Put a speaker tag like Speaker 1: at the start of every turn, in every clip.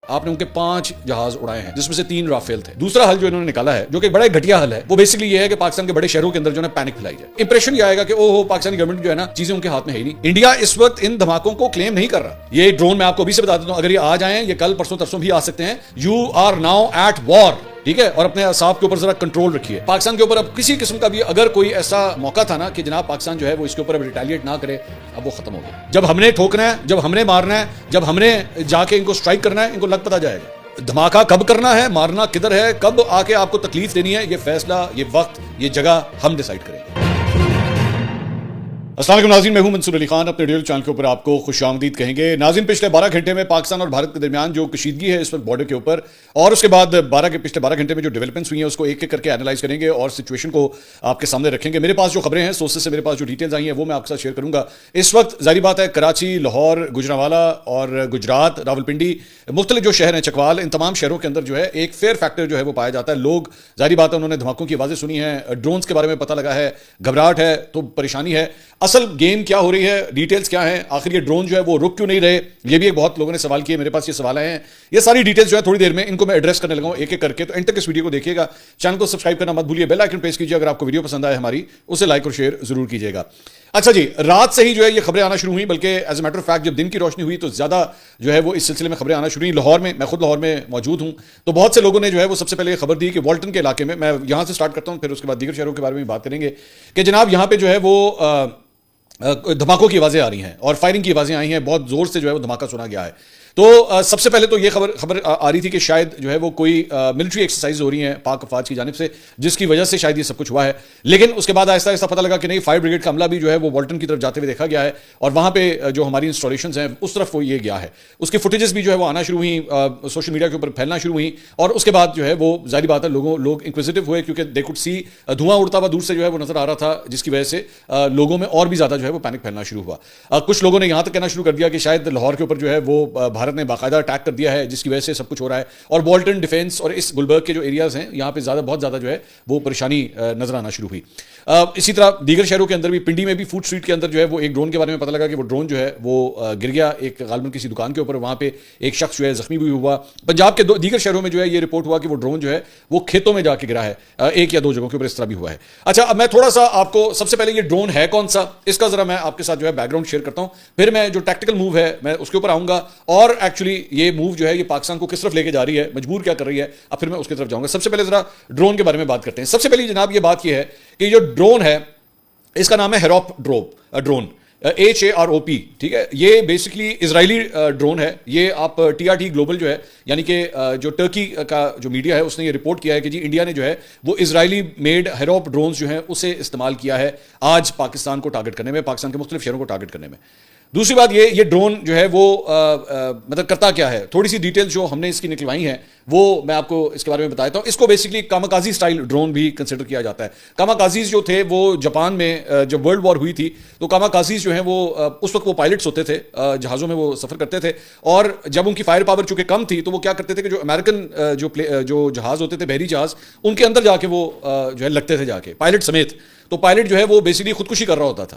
Speaker 1: آپ نے ان کے 5 جہاز اڑائے ہیں جس میں سے 3 رافیل تھے. دوسرا حل جو انہوں نے نکالا ہے جو کہ بڑا گھٹیا حل ہے وہ بیسکلی یہ ہے کہ پاکستان کے بڑے شہروں کے اندر جو ہے پینک پھیلائی جائے. امپریشن یہ آئے گا کہ اوہ پاکستانی گورنمنٹ جو ہے نا چیزیں ان کے ہاتھ میں ہے ہی نہیں. انڈیا اس وقت ان دھماکوں کو کلیم نہیں کر رہا. یہ ڈرون میں آپ کو ابھی سے بتا دیتا ہوں, اگر یہ آ جائیں, یہ کل پرسوں ترسوں بھی آ سکتے ہیں. یو آر ناؤ ایٹ وار, ٹھیک ہے, اور اپنے اعصاب کے اوپر ذرا کنٹرول رکھیے. پاکستان کے اوپر اب کسی قسم کا بھی اگر کوئی ایسا موقع تھا نا کہ جناب پاکستان جو ہے وہ اس کے اوپر اب ریٹیلیٹ نہ کرے, اب وہ ختم ہو گیا. جب ہم نے ٹھوکنا ہے, جب ہم نے مارنا ہے, جب ہم نے جا کے ان کو اسٹرائک کرنا ہے, ان کو لگ پتا جائے گا دھماکہ کب کرنا ہے, مارنا کدھر ہے, کب آ کے آپ کو تکلیف دینی ہے. یہ فیصلہ, یہ وقت, یہ جگہ ہم ڈیسائیڈ کریں گے. السلام علیکم ناظرین, میں ہوں منصور علی خان. اپنے ریڈیو چینل کے اوپر آپ کو خوش آمدید کہیں گے. ناظرین, پچھلے 12 گھنٹے میں پاکستان اور بھارت کے درمیان جو کشیدگی ہے اس وقت بارڈر کے اوپر, اور اس کے بعد پچھلے 12 گھنٹے میں جو ڈیولپمنٹس ہوئی ہیں اس کو ایک ایک کر کے اینالائز کریں گے اور سچویشن کو آپ کے سامنے رکھیں گے. میرے پاس جو خبریں ہیں, سورسز سے میرے پاس جو ڈیٹیلز آئی ہیں وہ میں آپ کے ساتھ شیئر کروں گا. اس وقت ظاہری بات ہے کراچی, لاہور, گجرانوالہ اور گجرات, راولپنڈی, مختلف جو شہر ہیں, چکوال, ان تمام شہروں کے اندر جو ہے ایک فیئر فیکٹر جو ہے وہ پایا جاتا ہے. لوگ ظاہری بات ہے انہوں نے دھماکوں کی آوازیں سنی ہیں, ڈرونز کے بارے میں پتہ لگا ہے, گھبراہٹ ہے, تو پریشانی ہے. اصل گیم کیا ہو رہی ہے, ڈیٹیلز کیا ہیں, آخر یہ ڈرون جو ہے وہ رک کیوں نہیں رہے, یہ بھی ایک بہت لوگوں نے سوال کیے. میرے پاس یہ سوال آئے ہیں, یہ ساری ڈیٹیلز جو ہے تھوڑی دیر میں ان کو میں ایڈریس کرنے لگا ہوں ایک ایک کر کے. تو اینڈ تک اس ویڈیو کو دیکھیے گا, چینل کو سبسکرائب کرنا مت بھولیے, بیل آئیکن پریس کیجیے. اگر آپ کو ویڈیو پسند آئے ہماری, اسے لائک اور شیئر ضرور کیجیے گا. اچھا جی, رات سے ہی جو ہے یہ خبریں آنا شروع ہوئی, بلکہ as a matter of fact جب دن کی روشنی ہوئی تو زیادہ جو ہے وہ اس سلسلے میں خبریں آنا شروع ہوئی. لاہور میں خود لاہور میں موجود ہوں, تو بہت سے لوگوں نے جو ہے وہ سب سے پہلے یہ خبر دی کہ والٹن کے علاقے میں یہاں سے سٹارٹ کرتا ہوں, پھر اس کے بعد دیگر شہروں کے بارے میں بات کریں گے کہ جناب یہاں پہ جو ہے وہ دھماکوں کی آوازیں آ رہی ہیں اور فائرنگ کی آوازیں آئی ہیں, بہت زور سے جو ہے وہ دھماکہ سنا گیا ہے. تو سب سے پہلے تو یہ خبر آ رہی تھی کہ شاید جو ہے وہ کوئی ملٹری ایکسرسائز ہو رہی ہیں پاک افواج کی جانب سے, جس کی وجہ سے شاید یہ سب کچھ ہوا ہے. لیکن اس کے بعد آہستہ آہستہ پتہ لگا کہ نہیں, فائر بریگیڈ کا عملہ بھی جو ہے وہ والٹن کی طرف جاتے ہوئے دیکھا گیا ہے, اور وہاں پہ جو ہماری انسٹالیشنز ہیں اس طرف وہ یہ گیا ہے. اس کی فوٹیجز بھی جو ہے وہ آنا شروع ہوئیں, سوشل میڈیا کے اوپر پھیلنا شروع ہوئیں, اور اس کے بعد جو ہے وہ ظاہری بات ہے لوگ انکویزیٹو ہوئے, کیونکہ دے کوڈ سی دھواں اڑتا ہوا دور سے جو ہے وہ نظر آ رہا تھا, جس کی وجہ سے لوگوں میں اور بھی زیادہ جو ہے وہ پینک پھیلنا شروع ہوا. کچھ لوگوں نے یہاں تک کہنا شروع کر دیا کہ شاید لاہور کے اوپر جو ہے وہ بھارت نے باقاعدہ اٹیک کر دیا ہے, جس کی وجہ سے سب کچھ ہو رہا ہے. اور والٹن, ڈیفینس اور اس گلبرگ کے جو ایریاز ہیں یہاں پہ بہت زیادہ جو ہے وہ پریشانی نظر آنا شروع ہوئی. اسی طرح دیگر شہروں کے اندر بھی, پنڈی میں بھی فوڈ اسٹریٹ کے اندر جو ہے وہ ایک ڈرون کے بارے میں پتہ لگا کہ وہ ڈرون جو ہے وہ گر گیا ایک غالباً کسی دکان کے اوپر, وہاں پہ ایک شخص جو ہے زخمی بھی ہوا. پنجاب کے دیگر شہروں میں جو ہے یہ رپورٹ ہوا کہ وہ ڈرون جو ہے وہ کھیتوں میں جا کے گرا ہے, 1 یا 2 جگہوں کے اوپر اس طرح بھی ہوا ہے. اچھا, اب میں تھوڑا سا آپ کو سب سے پہلے یہ ڈرون ہے کون سا, اس کا ذرا میں آپ کے ساتھ جو ہے بیک گراؤنڈ شیئر کرتا ہوں, پھر میں جو ٹیکٹیکل موو ہے میں اس کے اوپر آؤں گا, اور ایکچولی یہ موو جو ہے یہ پاکستان کو کس طرف لے کے جا رہی ہے, مجبور کیا کر رہی ہے, اب پھر میں اس کی طرف جاؤں گا. سب سے پہلے ذرا ڈرون کے بارے میں بات کرتے ہیں. سب سے پہلے جناب یہ بات یہ ہے کہ جو ڈرون ہے اس کا نام ہے ہیروپ ڈرون, HAROP, ٹھیک ہے. یہ بیسکلی اسرائیلی ڈرون ہے. یہ آپ TRT گلوبل جو ہے, یعنی کہ جو ٹرکی کا جو میڈیا ہے اس نے یہ رپورٹ کیا ہے کہ جی انڈیا نے جو ہے وہ اسرائیلی میڈ ہیروپ ڈرونز جو ہیں اسے استعمال کیا ہے آج پاکستان کو ٹارگٹ کرنے میں, پاکستان کے مختلف شہروں کو ٹارگٹ کرنے میں. دوسری بات یہ ڈرون جو ہے وہ مطلب کرتا کیا ہے, تھوڑی سی ڈیٹیلز جو ہم نے اس کی نکلوائی ہیں وہ میں آپ کو اس کے بارے میں بتاتا ہوں. اس کو بیسکلی کاماکازی سٹائل ڈرون بھی کنسیڈر کیا جاتا ہے. کاماکازیز جو تھے وہ جاپان میں جب ورلڈ وار ہوئی تھی تو کاماکازیز جو ہیں وہ اس وقت وہ پائلٹس ہوتے تھے, جہازوں میں وہ سفر کرتے تھے, اور جب ان کی فائر پاور چونکہ کم تھی تو وہ کیا کرتے تھے کہ جو امریکن جو جہاز ہوتے تھے, بحری جہاز, ان کے اندر جا کے وہ جو ہے لگتے تھے جا کے پائلٹ سمیت. تو پائلٹ جو ہے وہ بیسکلی خودکشی کر رہا ہوتا تھا,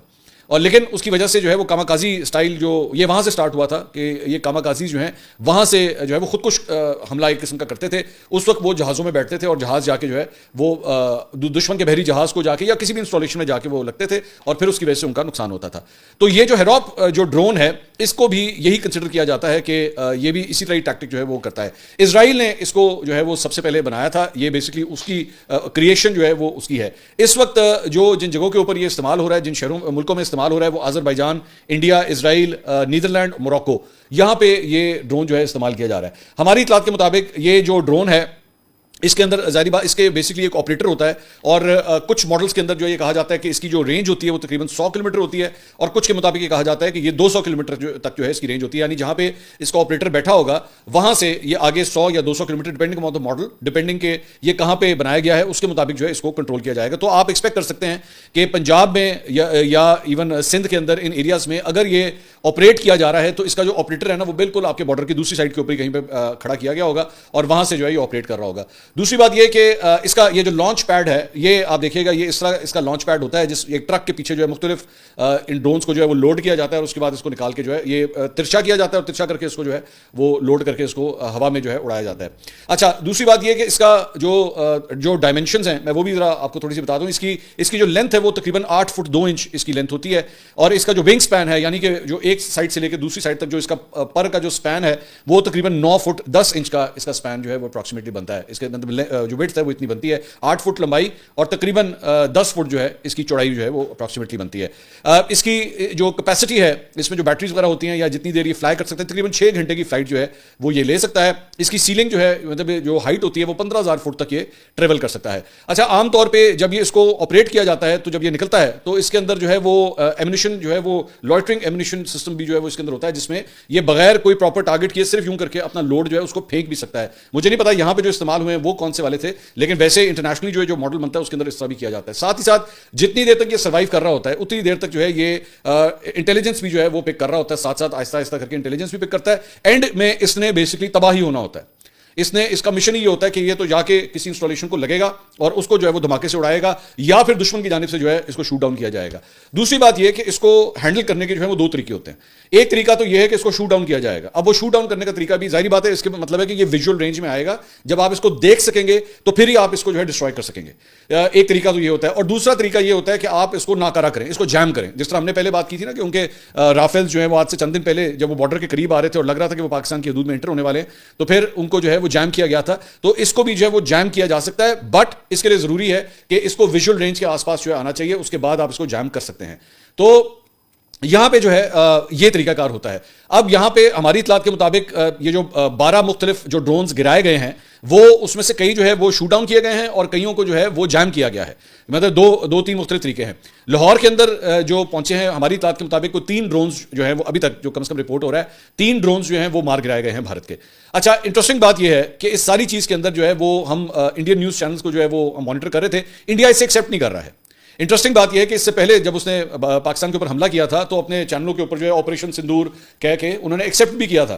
Speaker 1: اور لیکن اس کی وجہ سے جو ہے وہ کاماکازی سٹائل جو یہ وہاں سے سٹارٹ ہوا تھا کہ یہ کاماکازیز جو ہیں وہاں سے جو ہے وہ خودکش حملہ ایک قسم کا کرتے تھے. اس وقت وہ جہازوں میں بیٹھتے تھے اور جہاز جا کے جو ہے وہ دشمن کے بحری جہاز کو جا کے یا کسی بھی انسٹالیشن میں جا کے وہ لگتے تھے, اور پھر اس کی وجہ سے ان کا نقصان ہوتا تھا. تو یہ جو ہیروپ جو ڈرون ہے اس کو بھی یہی کنسیڈر کیا جاتا ہے کہ یہ بھی اسی طرح ٹیکٹک جو ہے وہ کرتا ہے. اسرائیل نے اس کو جو ہے وہ سب سے پہلے بنایا تھا, یہ بیسکلی اس کی کریشن جو ہے وہ اس کی ہے. اس وقت جو جن جگہوں کے اوپر یہ استعمال ہو رہا ہے, جن شہروں ملکوں میں استعمال ہو رہا ہے, وہ آذربائیجان, انڈیا, اسرائیل, نیدرلینڈ, موروکو, یہاں پہ یہ ڈرون جو ہے استعمال کیا جا رہا ہے. ہماری اطلاعات کے مطابق یہ جو ڈرون ہے اس کے اندر ظاہری بات اس کے بیسکلی ایک آپریٹر ہوتا ہے, اور کچھ ماڈلز کے اندر جو یہ کہا جاتا ہے کہ اس کی جو رینج ہوتی ہے وہ تقریباً 100 کلومیٹر ہوتی ہے, اور کچھ کے مطابق یہ کہا جاتا ہے کہ یہ 200 کلومیٹر تک جو ہے اس کی رینج ہوتی ہے. یعنی جہاں پہ اس کا آپریٹر بیٹھا ہوگا وہاں سے یہ آگے 100 یا 200 kilometre depending on the model, depending کہ یہ کہاں پہ بنایا گیا ہے اس کے مطابق جو ہے اس کو کنٹرول کیا جائے گا. تو آپ ایکسپیکٹ کر سکتے ہیں کہ پنجاب میں یا ایون سندھ کے اندر ان ایریاز میں اگر یہ آپریٹ کیا جا رہا ہے تو اس کا جو آپریٹر ہے نا وہ بالکل آپ کے بارڈر کی دوسری سائڈ کے اوپر کہیں پہ کھڑا کیا گیا ہوگا, اور وہاں سے جو ہے یہ آپریٹ کر رہا ہوگا. دوسری بات یہ کہ اس کا یہ جو لانچ پیڈ ہے یہ آپ دیکھیے گا، یہ اس طرح اس کا لانچ پیڈ ہوتا ہے جس ایک ٹرک کے پیچھے جو ہے مختلف ان ڈرونز کو جو ہے وہ لوڈ کیا جاتا ہے اور اس کے بعد اس کو نکال کے جو ہے یہ ترچھا کیا جاتا ہے اور ترچھا کر کے اس کو جو ہے وہ لوڈ کر کے اس کو ہوا میں جو ہے اڑایا جاتا ہے. اچھا دوسری بات یہ کہ اس کا جو ڈائمینشنز ہیں میں وہ بھی ذرا آپ کو تھوڑی سی بتا دوں. اس کی جو لینتھ ہے وہ تقریباً 8 فٹ 2 انچ اس کی لینتھ ہوتی ہے اور اس کا جو ونگ سپین ہے یعنی کہ جو ایک سائڈ سے لے کے دوسری سائڈ تک جو اس کا پر کا جو سپین ہے وہ تقریباً 9 فٹ 10 انچ کا اس کا سپین جو ہے وہ اپروکسیمیٹلی بنتا ہے. اس کے جو وڈتھ ہے وہ اتنی بنتی ہے 8 فٹ لمبائی اور تقریباً 10 فٹ جو ہے اس کی چوڑائی جو ہے وہ اپروکسیمیٹلی بنتی ہے. اس کی جو کیپیسٹی ہے اس میں جو بیٹریز وغیرہ ہوتی ہیں یا جتنی دیر یہ فلائی کر سکتے ہیں تقریباً 6 گھنٹے کی فلائٹ جو ہے وہ یہ لے سکتا ہے. اس کی سیلنگ جو ہے مطلب جو ہائٹ ہوتی ہے وہ 15,000 فٹ تک یہ ٹریول کر سکتا ہے. اچھا عام طور پہ جب یہ اس کو آپریٹ کیا جاتا ہے تو جب یہ نکلتا ہے تو اس کے اندر جو ہے وہ ایمونیشن جو ہے وہ لوٹرنگ ایمونیشن سسٹم بھی جو ہے وہ اس کے اندر ہوتا ہے جس میں یہ بغیر کوئی پراپر ٹارگٹ کیے صرف یوں کر کے اپنا لوڈ جو ہے اس کو پھینک بھی سکتا ہے. مجھے نہیں پتا یہاں پہ جو استعمال ہوئے ہیں وہ کون سے والے تھے لیکن ویسے انٹرنیشنلی جو ماڈل بنتا ہے اس کے اندر اس طرح بھی کیا جاتا ہے. ساتھ ہی ساتھ جتنی دیر تک یہ سروائیو کر رہا ہوتا ہے اتنی دیر تک جو ہے یہ انٹیلیجنس بھی جو ہے وہ پک کر رہا ہوتا ہے ساتھ ساتھ آہستہ آہستہ کر کے انٹیلیجنس بھی پک کرتا ہے. اینڈ میں اس نے بیسکلی تباہی ہونا ہوتا ہے. اس کا مشن یہ ہوتا ہے کہ یہ تو جا کے کسی انسٹالیشن کو لگے گا اور اس کو جو ہے وہ دھماکے سے اڑائے گا یا پھر دشمن کی جانب سے جو ہے اس کو شوٹ ڈاؤن کیا جائے گا. دوسری بات یہ کہ اس کو ہینڈل کرنے کے جو ہے وہ 2 طریقے ہوتے ہیں. ایک طریقہ تو یہ ہے کہ اس کو شوٹ ڈاؤن کیا جائے گا. اب وہ شوٹ ڈاؤن کرنے کا طریقہ بھی ظاہری بات ہے اس کے مطلب ہے کہ یہ ویژول رینج میں آئے گا. جب آپ اس کو دیکھ سکیں گے تو پھر ہی آپ اس کو جو ہے ڈسٹروائے کر سکیں گے. ایک طریقہ تو یہ ہوتا ہے اور دوسرا طریقہ یہ ہوتا ہے کہ آپ اس کو ناکارہ کریں، اس کو جیم کریں. جس طرح ہم نے پہلے بات کی تھی نا کہ ان کے رافیل جو ہے وہ آج سے چند دن پہلے جب وہ بارڈر کے قریب آ رہے تھے اور لگ رہا تھا کہ وہ پاکستان کی حدود میں انٹر ہونے والے ہیں تو پھر ان کو جو ہے وہ جیم کیا گیا تھا. تو اس کو بھی جو ہے وہ جیم کیا جا سکتا ہے بٹ اس کے لیے ضروری ہے کہ اس کو ویژول رینج کے آس پاس جو ہے آنا چاہیے. اس کے بعد آپ اس کو جیم کر سکتے ہیں. تو یہاں پہ جو ہے یہ طریقہ کار ہوتا ہے. اب یہاں پہ ہماری اطلاعات کے مطابق یہ جو 12 مختلف جو ڈرونز گرائے گئے ہیں وہ اس میں سے کئی جو ہے وہ شوٹ ڈاؤن کیے گئے ہیں اور کئیوں کو جو ہے وہ جیم کیا گیا ہے. مطلب دو تین مختلف طریقے ہیں. لاہور کے اندر جو پہنچے ہیں ہماری اطلاعات کے مطابق وہ 3 ڈرونز جو ہیں وہ ابھی تک جو کم از کم رپورٹ ہو رہا ہے 3 ڈرونز جو ہیں وہ مار گرائے گئے ہیں بھارت کے. اچھا انٹرسٹنگ بات یہ ہے کہ اس ساری چیز کے اندر جو ہے وہ ہم انڈین نیوز چینلز کو جو ہے وہ مانیٹر کر رہے تھے. انڈیا اسے ایکسیپٹ نہیں کر رہا ہے. انٹرسٹنگ بات یہ ہے کہ اس سے پہلے جب اس نے پاکستان کے اوپر حملہ کیا تھا تو اپنے چینلوں کے اوپر جو ہے آپریشن سندور کہہ کے انہوں نے ایکسیپٹ بھی کیا تھا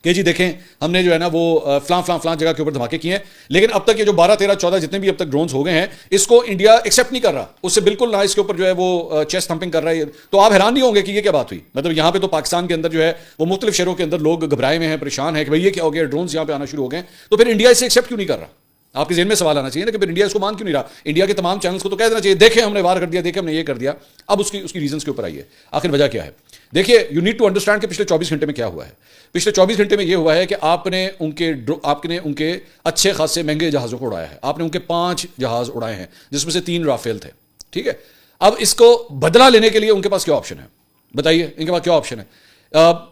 Speaker 1: کہ جی دیکھیں ہم نے جو ہے نا وہ فلاں جگہ کے اوپر دھماکے کیے ہیں. لیکن اب تک یہ جو 12 13 14 جتنے بھی اب تک ڈرونز ہو گئے ہیں اس کو انڈیا ایکسیپٹ نہیں کر رہا. اس سے بالکل نہ اس کے اوپر جو ہے وہ چیسٹ تھمپنگ کر رہا ہے. تو آپ حیران نہیں ہوں گے کہ یہ کیا بات ہوئی. مطلب یہاں پہ تو پاکستان کے اندر جو ہے وہ مختلف شہروں کے اندر لوگ گھبرائے ہوئے ہیں، پریشان ہیں کہ بھائی یہ کیا ہو گیا، ڈرونز یہاں پہ آنا شروع ہو گئے. تو پھر انڈیا اسے ایکسیپٹ کیوں نہیں کر رہا؟ آپ کے ذہن میں سوال آنا چاہیے نا کہ پھر انڈیا اس کو مان کیوں نہیں رہا. انڈیا کے تمام چینلز کو تو کہہ دینا چاہیے دیکھیں ہم نے وار کر دیا، دیکھیں ہم نے یہ کر دیا. اب اس کی ریزنز کے اوپر آئیے آخر وجہ کیا ہے. دیکھیے یو نیڈ ٹو انڈرسٹینڈ کہ پچھلے 24 گھنٹے میں کیا ہوا ہے. پچھلے 24 گھنٹے میں یہ ہوا ہے کہ آپ نے ان کے اچھے خاصے مہنگے جہازوں کو اڑایا ہے. آپ نے ان کے 5 جہاز اڑائے ہیں جس میں سے 3 رافیل تھے. ٹھیک ہے. اب اس کو بدلہ لینے کے لیے ان کے پاس کیا آپشن ہے بتائیے. ان کے پاس کیا آپشن ہے؟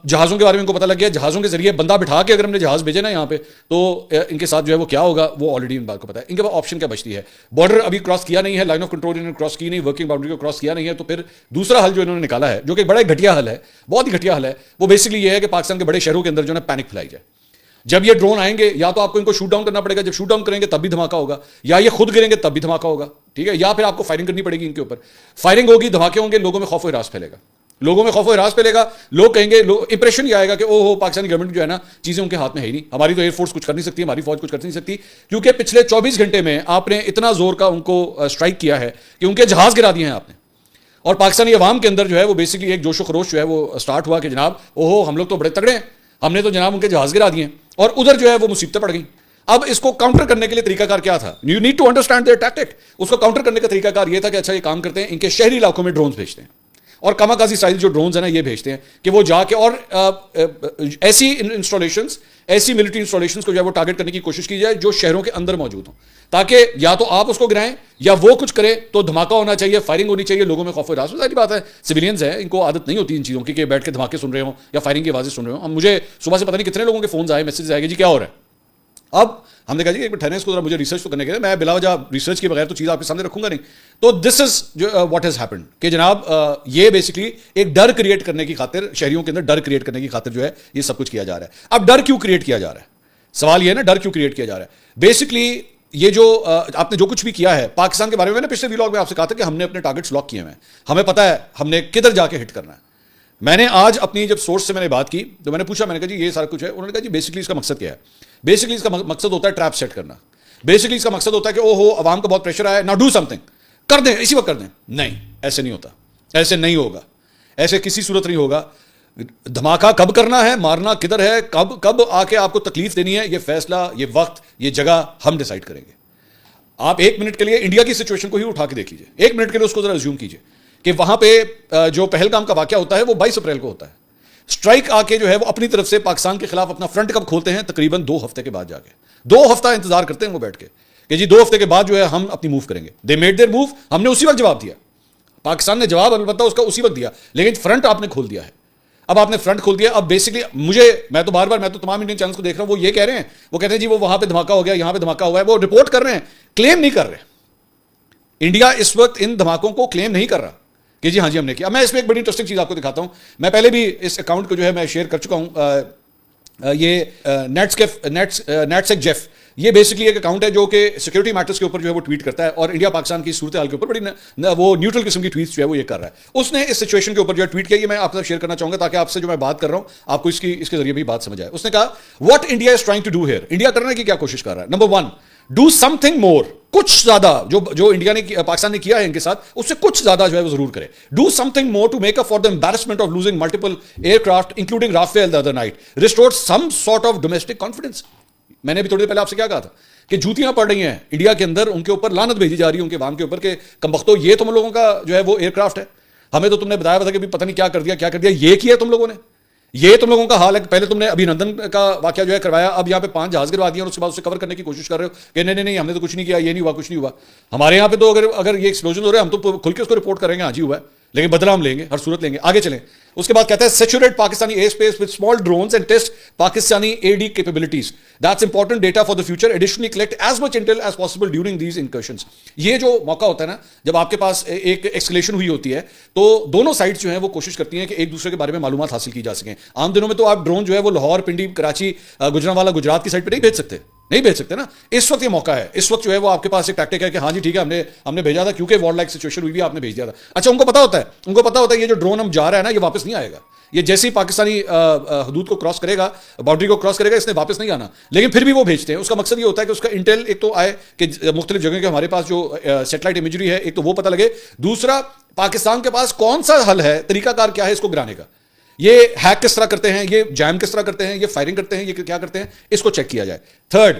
Speaker 1: جہازوں کے بارے میں ان کو پتہ لگ گیا. جہازوں کے ذریعے بندہ بٹھا کے اگر ہم نے جہاز بھیجے نا یہاں پہ تو ان کے ساتھ جو ہے وہ کیا ہوگا وہ آلریڈی ان بات کو پتہ ہے. ان کے پاس آپشن کیا بچتی ہے؟ بارڈر ابھی کراس کیا نہیں ہے، لائن آف کنٹرول انہوں نے کراس کی نہیں، ورکنگ باؤنڈری کو کراس کیا نہیں ہے. تو پھر دوسرا حل جو انہوں نے نکالا ہے جو کہ بڑا گھٹیا حل ہے، بہت ہی گھٹیا حل ہے، وہ بیسکلی یہ ہے کہ پاکستان کے بڑے شہروں کے اندر جو ہے پینک پھیلائی جائے. جب یہ ڈرون آئیں گے یا تو آپ کو ان کو شوٹ ڈاؤن کرنا پڑے گا، جب شوٹ ڈاؤن کریں گے تب بھی دھماکہ ہوگا، یا یہ خود گریں گے تب بھی دھماکہ ہوگا. ٹھیک ہے. یا پھر آپ کو فائرنگ کرنی پڑے گی ان کے اوپر. فائرنگ ہوگی، دھماکے ہوں گے، لوگوں میں خوف و ہراس پھیلے گا. لوگوں میں خوف و ہراس پھیلے گا. لوگ کہیں گے، امپریشن یہ آئے گا کہ او ہو پاکستانی گورنمنٹ جو ہے نا چیزیں ان کے ہاتھ میں ہے ہی نہیں. ہماری تو ایئر فورس کچھ کر نہیں سکتی، ہماری فوج کچھ کر نہیں سکتی. کیونکہ پچھلے 24 گھنٹے میں آپ نے اتنا زور کا ان کو اسٹرائک کیا ہے کہ ان کے جہاز گرا دیے ہیں آپ نے. اور پاکستانی عوام کے اندر جو ہے وہ بیسکلی ایک جوش و خروش جو ہے وہ اسٹارٹ ہوا کہ جناب اوہو ہم لوگ تو بڑے تگڑے ہیں، ہم نے تو جناب ان کے جہاز گرا دیے ہیں. اور ادھر جو ہے وہ مصیبتیں پڑ گئیں. اب اس کو کاؤنٹر کرنے کے لیے طریقہ کار کیا تھا؟ You need to understand their tactic. اس کو کاؤنٹر کرنے کا طریقہ کار یہ تھا کہ اچھا یہ کام کرتے ہیں ان کے شہری علاقوں میں ڈرونز بھیجتے ہیں اور کاماکازی اسٹائل جو ڈرونز ہیں نا یہ بھیجتے ہیں کہ وہ جا کے اور ایسی انسٹالیشنز، ایسی ملٹری انسٹالیشنز کو جو ہے وہ ٹارگٹ کرنے کی کوشش کی جائے جو شہروں کے اندر موجود ہوں، تاکہ یا تو آپ اس کو گرائیں یا وہ کچھ کرے. تو دھماکہ ہونا چاہیے، فائرنگ ہونی چاہیے، لوگوں میں خوف و ہراس. ظاہری بات ہے سویلینز ہیں، ان کو عادت نہیں ہوتی ان چیزوں کی کہ بیٹھ کے دھماکے سن رہے ہوں یا فائرنگ کی آوازیں سن رہے ہوں. مجھے صبح سے پتہ نہیں کتنے لوگوں کے فونز آئے، میسیجز آئے گے جی کیا ہو رہا ہے. اب ہم نے کہا جی ایک ٹھہریں اس کو ذرا مجھے ریسرچ تو کرنے کے، میں بلا وجہ ریسرچ کے بغیر تو چیز آپ کے سامنے رکھوں گا نہیں. تو this is what has happened کہ جناب یہ بیسکلی ایک ڈر کریٹ کرنے کی خاطر، شہریوں کے اندر ڈر کریٹ کرنے کی خاطر جو ہے یہ سب کچھ کیا جا رہا ہے. اب ڈر کیوں کریٹ کیا جا رہا ہے؟ سوال یہ ہے نا ڈر کیوں کریٹ کیا جا رہا ہے. بیسکلی یہ جو آپ نے جو کچھ بھی کیا ہے پاکستان کے بارے میں، پچھلے ویلاگ میں آپ سے کہا تھا کہ ہم نے اپنے ٹارگٹس لاک کیے ہوئے ہیں، ہمیں پتہ ہے ہم نے کدھر جا کے ہٹ کرنا ہے. میں نے آج اپنی جب سورس سے میں نے بات کی تو میں نے پوچھا، میں نے کہا جی یہ سارا کچھ ہے. انہوں نے کہا جی بیسکلی اس کا مقصد کیا ہے؟ بیسکلی اس کا مقصد ہوتا ہے ٹریپ سیٹ کرنا. بیسکلی اس کا مقصد ہوتا ہے کہ او ہو عوام کا بہت پریشر آیا, نا ڈو سم تھنگ, کر دیں اسی وقت کر دیں. نہیں, ایسے نہیں ہوتا, ایسے نہیں ہوگا, ایسے کسی صورت نہیں ہوگا. دھماکہ کب کرنا ہے, مارنا کدھر ہے, کب آ کے آپ کو تکلیف دینی ہے, یہ فیصلہ, یہ وقت, یہ جگہ ہم ڈیسائیڈ کریں گے. آپ ایک منٹ کے لیے انڈیا کی سچویشن کو ہی اٹھا کے دیکھ لیجیے, ایک منٹ کے لیے اس کو ذرا ریزیوم کیجیے کہ وہاں پہ جو پہلگام کا واقعہ ہوتا ہے وہ 22 اپریل کو ہوتا ہے. اسٹرائک آ کے جو ہے وہ اپنی طرف سے پاکستان کے خلاف اپنا فرنٹ کب کھولتے ہیں, تقریباً 2 ہفتے کے بعد جا کے. 2 ہفتہ انتظار کرتے ہیں وہ بیٹھ کے کہ جی 2 ہفتے کے بعد جو ہے ہم اپنی موو کریں گے. دے میڈ دیئر موو, ہم نے اسی وقت جواب دیا, پاکستان نے جواب البتہ اس کا اسی وقت دیا, لیکن فرنٹ آپ نے کھول دیا ہے. اب آپ نے فرنٹ کھول دیا. اب بیسکلی میں تو تمام انڈین چینلز کو دیکھ رہا ہوں, وہ یہ کہہ رہے ہیں, وہ کہتے ہیں جی وہ وہاں پہ دھماکہ ہو گیا, یہاں پہ دھماکہ ہوا ہے, وہ رپورٹ کر رہے ہیں, کلیم نہیں کر رہے. انڈیا اس وقت ان دھماکوں کو کلیم نہیں کر رہا کہ جی ہاں جی ہم نے کیا. میں اس میں ایک بڑی انٹرسٹنگ چیز آپ کو دکھاتا ہوں. میں پہلے بھی اس اکاؤنٹ کو جو ہے میں شیئر کر چکا ہوں. یہ نیٹسیک جیف, یہ بیسکلی ایک اکاؤنٹ ہے جو کہ سیکورٹی میٹرز کے اوپر جو ہے وہ ٹویٹ کرتا ہے اور انڈیا پاکستان کی صورتحال کے اوپر بڑی وہ نیوٹرل قسم کی ٹویٹس جو ہے وہ یہ کر رہا ہے. اس نے اس سچویشن کے اوپر جو ہے ٹویٹ کیا, یہ میں آپ کے ساتھ شیئر کرنا چاہوں گا تاکہ آپ سے جو میں بات کر رہا ہوں آپ کو اس کے ذریعے بھی بات سمجھ آئے. اس نے کہا what India is trying to do here, India کرنے کی کیا کوشش کر رہا ہے. Number 1, do something more, کچھ زیادہ جو انڈیا نے پاکستان نے کیا ہے ان کے ساتھ اس سے کچھ زیادہ جو ہے وہ ضرور کرے. Do something more to make up for the embarrassment of losing multiple aircraft including Rafale the other night, restore some sort of domestic confidence. میں نے ابھی تھوڑی دیر پہلے آپ سے کیا کہا تھا کہ جوتیاں پڑ رہی ہیں انڈیا کے اندر, ان کے اوپر لعنت بھیجی جا رہی ہے ان کے عوام کے اوپر کہ کمبختو یہ تم لوگوں کا جو ہے وہ ایئر کرافٹ ہے, ہمیں تو تم نے بتایا تھا کہ پتہ نہیں کیا کر دیا, یہ کیا تم لوگوں نے, یہ تم لوگوں کا حال ہے. پہلے تم نے ابھی نندن کا واقعہ جو ہے کروایا, اب یہاں پہ 5 جہاز گروا دیے اور اس کے بعد اسے کور کرنے کی کوشش کر رہے ہو کہ نہیں ہم نے تو کچھ نہیں کیا, یہ نہیں ہوا, کچھ نہیں ہوا. ہمارے یہاں پہ تو اگر یہ ایکسپلوژن ہو رہے ہیں ہم تو کھل کے اس کو رپورٹ کریں گے, ہاں جی ہوا ہے, لیکن بدلہ ہم لیں گے, ہر صورت لیں گے. آگے چلیں. اس کے بعد کہتا ہے saturate Pakistani airspace with small drones and test Pakistani A D capabilities, that's important data for the future, additionally collect as much intel as possible during these incursions. یہ جو موقع ہوتا ہے نا جب آپ کے پاس ایک ایکسکلیشن ہوئی ہوتی ہے تو دونوں سائڈس جو ہیں وہ کوشش کرتی ہیں کہ ایک دوسرے کے بارے میں معلومات حاصل کی جا سکیں. عام دنوں میں تو آپ ڈرون جو ہے وہ لاہور, پنڈی, کراچی, گجرانوالا, گجرات کی سائڈ پہ نہیں بھیج سکتے نا. اس وقت یہ موقع ہے, اس وقت جو ہے وہ آپ کے پاس ایک ٹیکٹک ہے کہ ہاں جی ٹھیک ہے ہم نے بھیجا تھا کیونکہ وار لائک سچویشن ہوئی بھی, آپ نے بھیج دیا تھا. اچھا ان کو پتا ہوتا ہے یہ جو ڈرون ہم جا رہا ہے نا یہ واپس نہیں آئے گا, یہ جیسے ہی پاکستانی حدود کو کراس کرے گا, باؤنڈری کو کراس کرے گا, اس نے واپس نہیں آنا, لیکن پھر بھی وہ بھیجتے ہیں. اس کا مقصد یہ ہوتا ہے کہ اس کا انٹیل ایک تو آئے کہ مختلف جگہ کے ہمارے پاس جو سیٹلائٹ امیجری ہے ایک تو وہ پتہ لگے, دوسرا پاکستان کے پاس کون سا حل ہے, طریقہ کار کیا ہے اس کو گرانے کا, یہ ہیک کس طرح کرتے ہیں, یہ جیم کس طرح کرتے ہیں, یہ فائرنگ کرتے ہیں, یہ کیا کرتے ہیں, اس کو چیک کیا جائے. Third,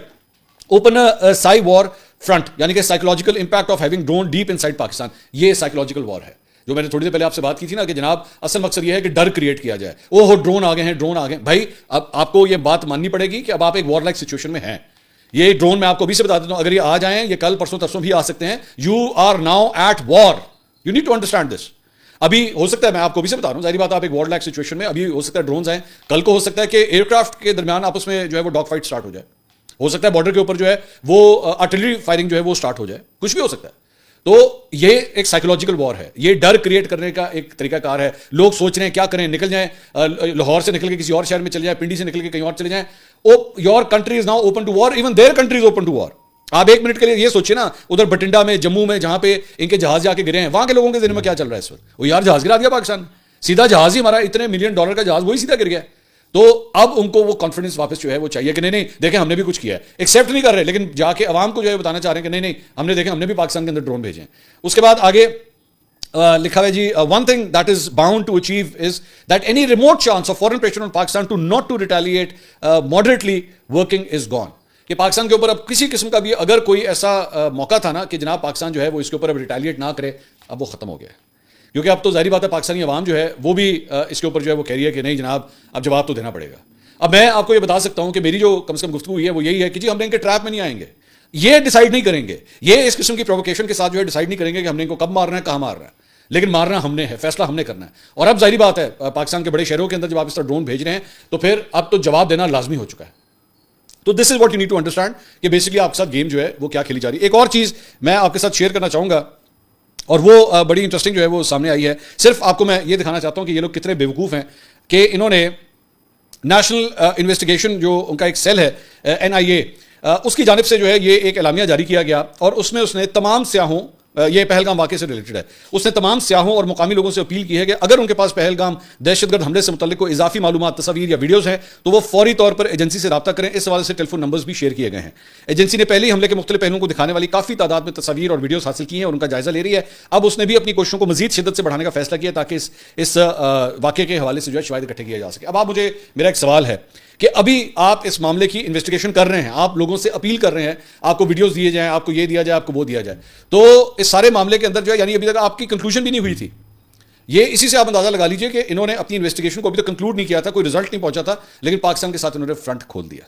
Speaker 1: open psy war front, یعنی کہ psychological impact of having drone deep inside Pakistan. یہ سائیکولوجیکل وار ہے جو میں نے تھوڑی دیر پہلے آپ سے بات کی تھی نا کہ جناب اصل مقصد یہ ہے کہ ڈر کریٹ کیا جائے. ہو ڈرون آ گئے. بھائی اب آپ کو یہ بات ماننی پڑے گی کہ اب آپ ایک وار لائک سچویشن میں ہیں. یہ ڈرون میں آپ کو ابھی سے بتا دیتا ہوں, اگر یہ آ جائیں, یہ کل پرسوں ترسوں بھی آ سکتے ہیں. You are now at war, you need to understand this. ابھی ہو سکتا ہے, میں آپ کو ابھی سے بتا رہا ہوں, ظاہری بات آپ ایک وار لائک سچویشن میں, ابھی ہو سکتا ہے ڈرونز آئیں, کل کو ہو سکتا ہے کہ ایئر کرافٹ کے درمیان آپس میں جو ہے وہ ڈاگ فائٹ سٹارٹ ہو جائے, ہو سکتا ہے بارڈر کے اوپر جو ہے وہ آرٹلری فائرنگ جو ہے وہ سٹارٹ ہو جائے, کچھ بھی ہو سکتا ہے. تو یہ ایک سائیکولوجیکل وار ہے, یہ ڈر کریٹ کرنے کا ایک طریقہ کار ہے. لوگ سوچ رہے ہیں کیا کریں, نکل جائیں لاہور سے, نکل کے کسی اور شہر میں چلے جائیں, پنڈی سے نکل کے کہیں اور چلے جائیں. Your country is now open to war, even their country is open to war. آپ ایک منٹ کے لیے یہ سوچیں نا, ادھر بٹنڈا میں, جموں میں, جہاں پہ ان کے جہاز جا کے گرے ہیں, وہاں کے لوگوں کے ذہن میں کیا چل رہا ہے اس وقت, وہ یار جہاز گرا دیا پاکستان, سیدھا جہاز ہی ہمارا اتنے $1 ملین کا جہاز وہی سیدھا گر گیا. تو اب ان کو وہ کانفیڈنس واپس جو ہے وہ چاہیے کہ نہیں دیکھیں ہم نے بھی کچھ کیا ہے, ایکسیپٹ نہیں کر رہے, لیکن جا کے عوام کو جو ہے بتانا چاہ رہے ہیں کہ نہیں ہم نے دیکھیں ہم نے بھی پاکستان کے اندر ڈرون بھیجے ہیں. اس کے بعد آگے لکھا ہے جی, one thing that is bound to achieve is that any remote chance of foreign pressure on Pakistan to not to retaliate moderately working has gone. کہ پاکستان کے اوپر اب کسی قسم کا بھی اگر کوئی ایسا موقع تھا نا کہ جناب پاکستان جو ہے وہ اس کے اوپر اب ریٹیلیٹ نہ کرے, اب وہ ختم ہو گیا ہے. کیونکہ اب تو ظاہری بات ہے پاکستانی عوام جو ہے وہ بھی اس کے اوپر جو ہے وہ کہہ رہی ہے کہ نہیں جناب اب جواب تو دینا پڑے گا. اب میں آپ کو یہ بتا سکتا ہوں کہ میری جو کم سے کم گفتگو ہوئی ہے وہ یہی ہے کہ جی ہم نے ان کے ٹریپ میں نہیں آئیں گے, یہ ڈیسائیڈ نہیں کریں گے, یہ اس قسم کی پرووکیشن کے ساتھ جو ہے ڈیسائیڈ نہیں کریں گے کہ ہم نے ان کو کب مارنا ہے, کہاں مارنا ہے, لیکن مارنا ہم نے ہے, فیصلہ ہم نے کرنا ہے. اور اب ظاہری بات ہے پاکستان کے بڑے شہروں کے اندر جب آپ اس طرح ڈرون بھیج رہے ہیں تو پھر اب تو جواب دینا لازمی ہو چکا ہے. تو this is what you need to understand کہ بیسکلی آپ کے ساتھ گیم جو ہے وہ کیا کھیلی جا رہی ہے. ایک اور چیز میں آپ کے ساتھ شیئر کرنا چاہوں گا اور وہ بڑی انٹرسٹنگ جو ہے وہ سامنے آئی ہے. صرف آپ کو میں یہ دکھانا چاہتا ہوں کہ یہ لوگ کتنے بیوقوف ہیں کہ انہوں نے نیشنل انویسٹیگیشن جو ان کا ایک سیل ہے NIA, اس کی جانب سے جو ہے یہ ایک اعلامیہ جاری کیا گیا اور اس میں اس نے تمام سیاحوں یہ پہلگام واقعے سے ریلیٹڈ ہے. اس نے تمام سیاحوں اور مقامی لوگوں سے اپیل کی ہے کہ اگر ان کے پاس پہلگام دہشت گرد حملے سے متعلق کوئی اضافی معلومات، تصاویر یا ویڈیوز ہیں تو وہ فوری طور پر ایجنسی سے رابطہ کریں. اس حوالے سے ٹیلی فون نمبرز بھی شیئر کیے گئے ہیں. ایجنسی نے پہلے ہی حملے کے مختلف پہلوؤں کو دکھانے والی کافی تعداد میں تصاویر اور ویڈیوز حاصل کی ہیں اور ان کا جائزہ لے رہی ہے. اب اس نے بھی اپنی کوششوں کو مزید شدت سے بڑھانے کا فیصلہ کیا تاکہ اس واقعے کے حوالے سے جو ہے شواہد اکٹھے کیا جا سکے. اب آپ مجھے، میرا ایک سوال ہے کہ ابھی آپ اس معاملے کی انویسٹیگیشن کر رہے ہیں، آپ لوگوں سے اپیل کر رہے ہیں آپ کو ویڈیوز دیے جائیں، آپ کو یہ دیا جائے، آپ کو وہ دیا جائے، تو اس سارے معاملے کے اندر جو ہے یعنی ابھی تک آپ کی کنکلوژن بھی نہیں ہوئی تھی. یہ اسی سے آپ اندازہ لگا لیجئے کہ انہوں نے اپنی انویسٹیگیشن کو ابھی تک کنکلوڈ نہیں کیا تھا، کوئی رزلٹ نہیں پہنچا تھا، لیکن پاکستان کے ساتھ انہوں نے فرنٹ کھول دیا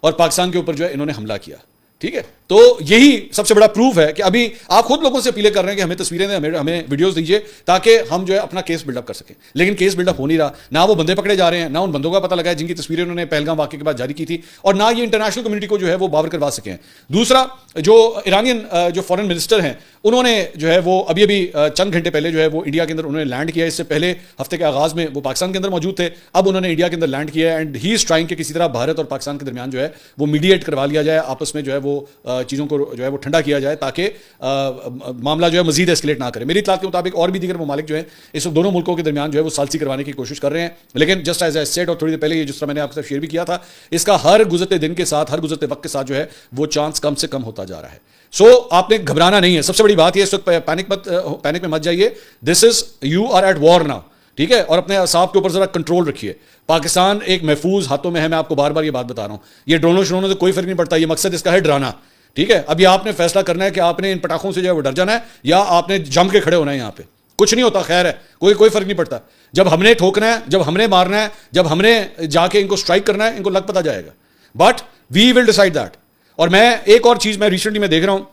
Speaker 1: اور پاکستان کے اوپر جو ہے انہوں نے حملہ کیا. ٹھیک ہے، تو یہی سب سے بڑا پروف ہے کہ ابھی آپ خود لوگوں سے اپیلیں کر رہے ہیں کہ ہمیں تصویریں دیں، ہمیں ویڈیوز دیجیے تاکہ ہم جو ہے اپنا کیس بلڈ اپ کر سکیں. لیکن کیس بلڈ اپ ہو نہیں رہا، نہ وہ بندے پکڑے جا رہے ہیں، نہ ان بندوں کا پتہ لگا ہے جن کی تصویریں انہوں نے پہلگام واقعے کے بعد جاری کی تھی، اور نہ یہ انٹرنیشنل کمیونٹی کو جو ہے وہ باور کروا سکے ہیں. دوسرا، جو ایرانین جو فارن منسٹر ہیں انہوں نے جو ہے وہ ابھی چند گھنٹے پہلے جو ہے وہ انڈیا کے اندر انہوں نے لینڈ کیا. اس سے پہلے ہفتے کے آغاز میں وہ پاکستان کے اندر موجود تھے، اب انہوں نے انڈیا کے اندر لینڈ کیا ہے. اینڈ ہی از ٹرائنگ کہ کسی طرح بھارت اور پاکستان کے درمیان جو ہے وہ میڈیٹ کروا لیا جائے، آپس میں جو ہے وہ چیزوں کو جو ہے وہ ٹھنڈا کیا جائے تاکہ معاملہ جو ہے مزید ایسکیلیٹ نہ کرے. میری اطلاعات کے مطابق اور بھی دیگر ممالک جو ہیں اس وقت دونوں ملکوں کے درمیان جو ہے وہ ثالثی کروانے کی کوشش کر رہے ہیں. لیکن جسٹ ایز اے سیٹ، اور تھوڑی دیر پہلے یہ جس طرح میں نے آپ کے ساتھ شیئر بھی کیا تھا، اس کا ہر گزرتے دن کے ساتھ، ہر گزرتے وقت کے ساتھ جو ہے وہ چانس کم سے کم ہوتا جا رہا ہے. سو آپ نے گھبرانا نہیں ہے. سب سے بڑی بات یہ اس وقت پینک میں مت جائیے. This is you are at war now. ٹھیک ہے، اور اپنے اعصاب کے اوپر ذرا کنٹرول رکھیے. پاکستان ایک محفوظ ہاتھوں میں ہے. میں آپ کو بار بار یہ بات بتا رہا ہوں. یہ ڈرونوں شرونوں سے کوئی فرق نہیں پڑتا. یہ مقصد اس کا ہے ڈرانا. ٹھیک ہے، ابھی آپ نے فیصلہ کرنا ہے کہ آپ نے ان پٹاخوں سے جو ہے وہ ڈر جانا ہے یا آپ نے جم کے کھڑے ہونا ہے. یہاں پہ کچھ نہیں ہوتا، خیر ہے، کوئی فرق نہیں پڑتا. جب ہم نے ٹھوکنا ہے، جب ہم نے مارنا ہے، جب ہم نے جا کے ان کو اسٹرائک کرنا ہے، ان کو لگ پتا جائے گا. But we will decide that. اور میں ایک اور چیز میں ریسنٹلی میں دیکھ رہا ہوں،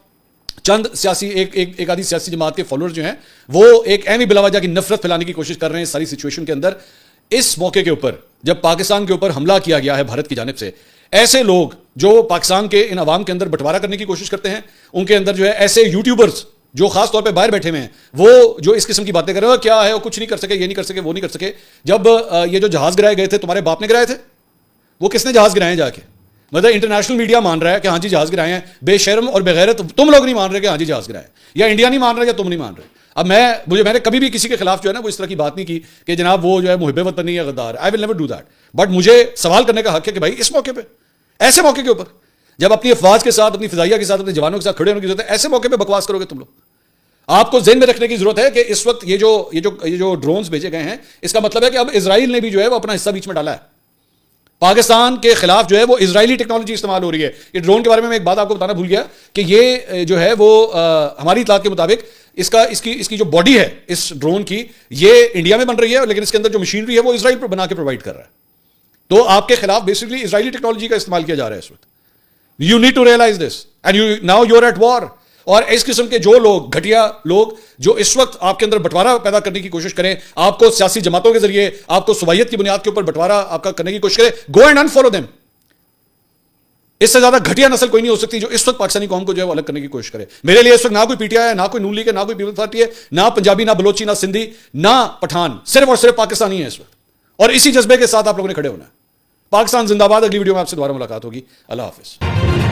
Speaker 1: چند سیاسی ایک آدھی سیاسی جماعت کے فالوور جو ہیں وہ ایک اہم بلا وجہ کی نفرت پھیلانے کی کوشش کر رہے ہیں اس ساری سچویشن کے اندر. اس موقع کے اوپر جب پاکستان کے اوپر حملہ کیا گیا ہے بھارت کی جانب سے، ایسے لوگ جو پاکستان کے ان عوام کے اندر بٹوارا کرنے کی کوشش کرتے ہیں، ان کے اندر جو ہے ایسے یوٹیوبرز جو خاص طور پہ باہر بیٹھے ہوئے ہیں، وہ جو اس قسم کی باتیں کر رہے ہیں، کیا ہے وہ کچھ نہیں کر سکے، یہ نہیں کر سکے، وہ نہیں کر سکے. جب یہ جو جہاز گرائے گئے تھے تمہارے باپ نے گرائے تھے؟ وہ کس نے جہاز گرائے ہیں جا کے؟ مطلب انٹرنیشنل میڈیا مان رہا ہے کہ ہاں جی جہاز گرائے ہیں. بے شرم اور بغیرت تم لوگ نہیں مان رہے کہ ہاں جی جہاز گرائے، یا انڈیا نہیں مان رہا یا تم نہیں مان رہے. اب میں نے کبھی بھی کسی کے خلاف جو ہے نا وہ اس طرح کی بات نہیں کی کہ جناب وہ جو ہے محب وطنی یا غدار. I will never do that. But مجھے سوال کرنے کا حق ہے کہ بھائی اس موقع پہ، ایسے موقع کے اوپر جب اپنی افواج کے ساتھ، اپنی فضائیہ کے ساتھ، اپنے جوانوں کے ساتھ کھڑے ہونے کی ضرورت ہے، ایسے موقع پہ بکواس کرو گے تم لوگ. آپ کو ذہن میں رکھنے کی ضرورت ہے کہ اس وقت یہ جو ڈرونز بھیجے گئے ہیں، اس کا مطلب ہے کہ اب اسرائیل نے بھی جو ہے وہ اپنا حصہ بیچ میں ڈالا ہے. پاکستان کے خلاف جو ہے وہ اسرائیلی ٹیکنالوجی استعمال ہو رہی ہے. یہ ڈرون کے بارے میں ایک بات آپ کو بتانا بھول گیا کہ یہ جو ہے وہ ہماری اطلاعات کے مطابق اس کی جو باڈی ہے اس ڈرون کی، یہ انڈیا میں بن رہی ہے، لیکن اس کے اندر جو مشینری ہے وہ اسرائیل پر بنا کے پرووائڈ کر رہا ہے. تو آپ کے خلاف بیسکلی اسرائیلی ٹیکنالوجی کا استعمال کیا جا رہا ہے اس وقت. You need to realise this and now you are at war. اور اس قسم کے جو لوگ، گھٹیا لوگ جو اس وقت آپ کے اندر بٹوارا پیدا کرنے کی کوشش کریں، آپ کو سیاسی جماعتوں کے ذریعے، آپ کو صوبائیت کی بنیاد کے اوپر بٹوارا آپ کا کرنے کی کوشش کرے، گو اینڈ انفالو دیم. اس سے زیادہ گھٹیا نسل کوئی نہیں ہو سکتی جو اس وقت پاکستانی قوم کو جو ہے وہ الگ کرنے کی کوشش کرے. میرے لیے اس وقت نہ کوئی پی ٹی آئی ہے، نہ کوئی نون لیگ ہے، نہ کوئی پیپلز پارٹی ہے، نہ پنجابی، نہ بلوچی، نہ سندھی، نہ پٹھان. صرف اور صرف پاکستانی ہے اس وقت، اور اسی جذبے کے ساتھ آپ لوگوں نے کھڑے ہونا ہے. پاکستان زندہ باد. اگلی ویڈیو میں آپ سے دوبارہ ملاقات ہوگی. اللہ حافظ.